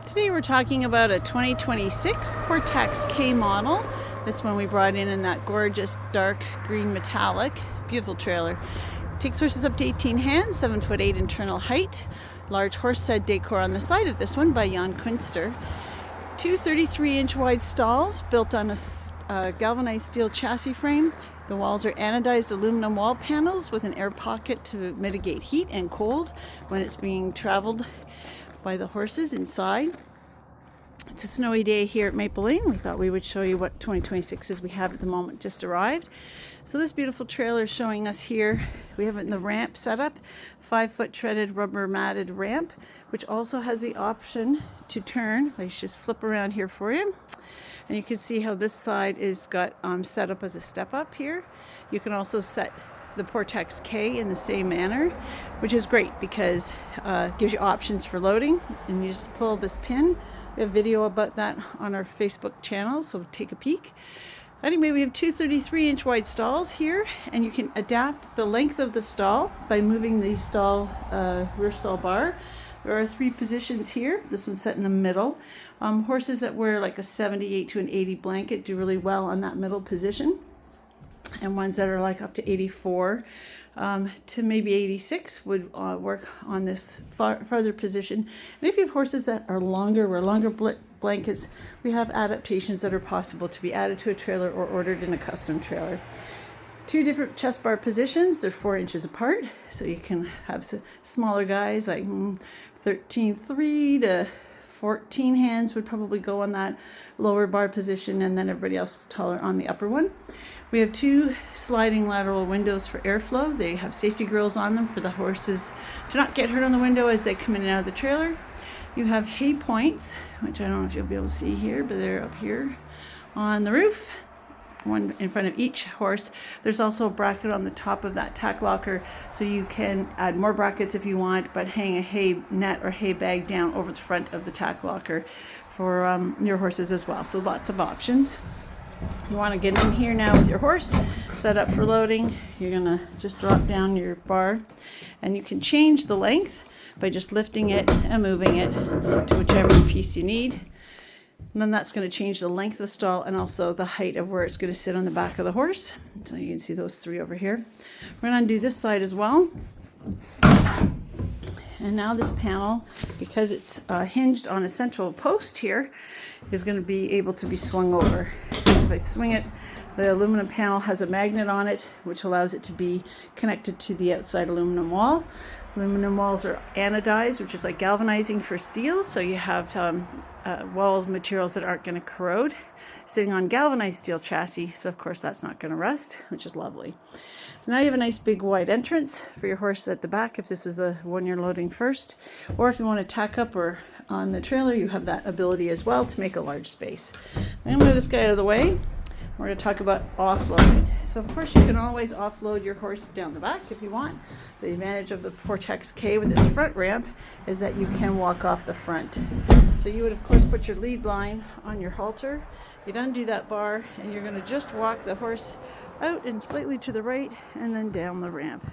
Today we're talking about a 2026 Portax K model. This one we brought in that gorgeous dark green metallic. Beautiful trailer. Takes horses up to 18 hands, 7'8" internal height. Large horse head decor on the side of this one by Jan Künster. Two 33-inch wide stalls built on a galvanized steel chassis frame. The walls are anodized aluminum wall panels with an air pocket to mitigate heat and cold when it's being traveled by the horses inside. It's a snowy day here at Maple Lane. We thought we would show you what 2026s we have at the moment just arrived. So this beautiful trailer is showing us here. We have it in the ramp setup, 5-foot treaded rubber matted ramp, which also has the option to turn. Let's just flip around here for you. And you can see how this side is got set up as a step up here. You can also set the Portax K in the same manner, which is great because it gives you options for loading, and you just pull this pin. We have video about that on our Facebook channel, so take a peek. Anyway, we have two 33-inch wide stalls here, and you can adapt the length of the stall by moving the rear stall bar. There are 3 positions here. This one's set in the middle. Horses that wear like a 78 to an 80 blanket do really well on that middle position. And ones that are like up to 84 to maybe 86 would work on this farther position. And if you have horses that are longer, wear longer blankets, we have adaptations that are possible to be added to a trailer or ordered in a custom trailer. 2 different chest bar positions. They're 4 inches apart, so you can have smaller guys like 13.3 to 14 hands would probably go on that lower bar position, and then everybody else taller on the upper one. We have 2 sliding lateral windows for airflow. They have safety grills on them for the horses to not get hurt on the window as they come in and out of the trailer. You have hay points, which I don't know if you'll be able to see here, but they're up here on the roof. One in front of each horse. There's also a bracket on the top of that tack locker, so you can add more brackets if you want, but hang a hay net or hay bag down over the front of the tack locker for your horses as well. So lots of options. You want to get in here now with your horse, set up for loading. You're going to just drop down your bar, and you can change the length by just lifting it and moving it to whichever piece you need. And then that's going to change the length of the stall and also the height of where it's going to sit on the back of the horse. So you can see those 3 over here. We're going to undo this side as well. And now this panel, because it's hinged on a central post here, is going to be able to be swung over. If I swing it, the aluminum panel has a magnet on it, which allows it to be connected to the outside aluminum wall. Aluminum walls are anodized, which is like galvanizing for steel, so you have wall materials that aren't going to corrode, sitting on galvanized steel chassis, so of course that's not going to rust, which is lovely. So now you have a nice big wide entrance for your horse at the back if this is the one you're loading first, or if you want to tack up or on the trailer, you have that ability as well to make a large space. I'm going to move this guy out of the way. We're going to talk about offloading. So of course you can always offload your horse down the back if you want. The advantage of the Portax K with this front ramp is that you can walk off the front. So you would of course put your lead line on your halter. You'd undo that bar, and you're going to just walk the horse out and slightly to the right and then down the ramp.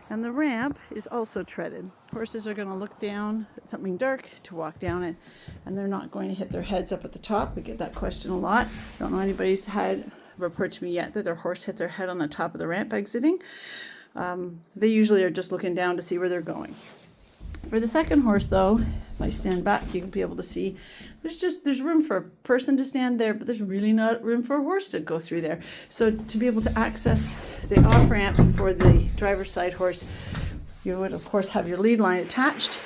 And the ramp is also treaded. Horses are going to look down at something dark to walk down it, and they're not going to hit their heads up at the top. We get that question a lot. I don't know anybody's had report to me yet that their horse hit their head on the top of the ramp exiting. They usually are just looking down to see where they're going. For the second horse though, if I stand back, you can be able to see there's room for a person to stand there, but there's really not room for a horse to go through there. So to be able to access the off ramp for the driver's side horse, you would of course have your lead line attached.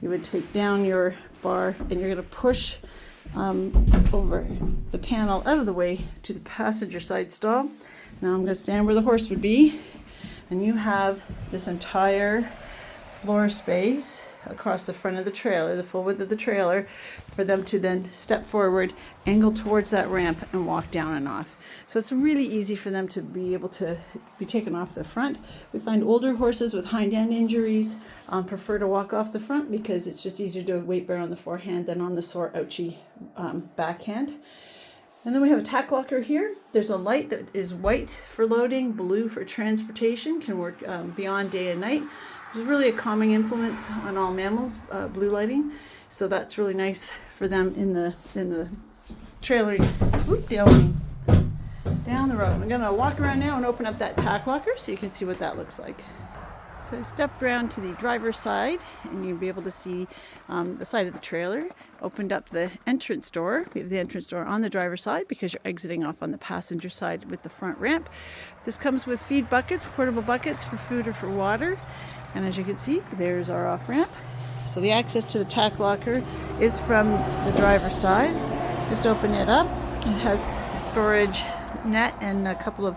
You would take down your bar, and you're going to push over the panel out of the way to the passenger side stall. Now I'm going to stand where the horse would be, and you have this entire floor space across the front of the trailer, the full width of the trailer, for them to then step forward, angle towards that ramp, and walk down and off. So it's really easy for them to be able to be taken off the front. We find older horses with hind end injuries prefer to walk off the front because it's just easier to weight bear on the forehand than on the sore ouchy backhand. And then we have a tack locker here. There's a light that is white for loading, blue for transportation, can work beyond day and night. It's really a calming influence on all mammals, blue lighting. So that's really nice for them in the trailer. Whoop, down the road. I'm gonna walk around now and open up that tack locker so you can see what that looks like. So I stepped around to the driver's side and you'll be able to see the side of the trailer. Opened up the entrance door. We have the entrance door on the driver's side because you're exiting off on the passenger side with the front ramp. This comes with feed buckets, portable buckets for food or for water. And as you can see, there's our off ramp. So the access to the tack locker is from the driver's side. Just open it up. It has storage net and a couple of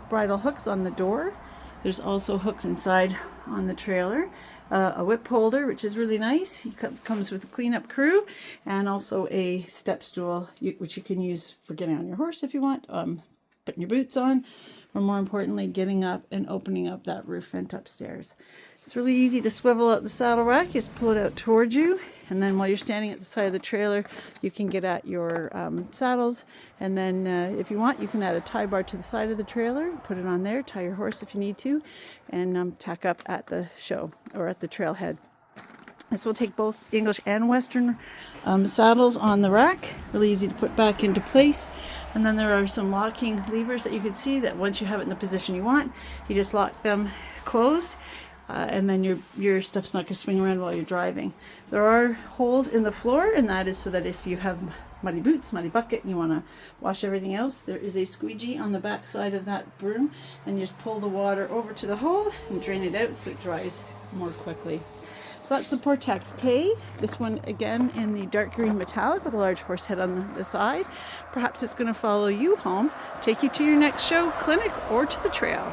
bridle hooks on the door. There's also hooks inside on the trailer. A whip holder, which is really nice. It comes with a cleanup crew, and also a step stool, which you can use for getting on your horse if you want, putting your boots on, or more importantly, getting up and opening up that roof vent upstairs. It's really easy to swivel out the saddle rack. You just pull it out towards you, and then while you're standing at the side of the trailer, you can get at your saddles. And then if you want, you can add a tie bar to the side of the trailer, put it on there, tie your horse if you need to, and tack up at the show or at the trailhead. This will take both English and Western saddles on the rack. Really easy to put back into place. And then there are some locking levers that you can see that once you have it in the position you want, you just lock them closed. And then your stuff's not going to swing around while you're driving. There are holes in the floor, and that is so that if you have muddy boots, muddy bucket, and you want to wash everything else, there is a squeegee on the back side of that broom, and you just pull the water over to the hole and drain it out so it dries more quickly. So that's the Portax K. This one again in the dark green metallic with a large horse head on the side. Perhaps it's going to follow you home, take you to your next show, clinic, or to the trail.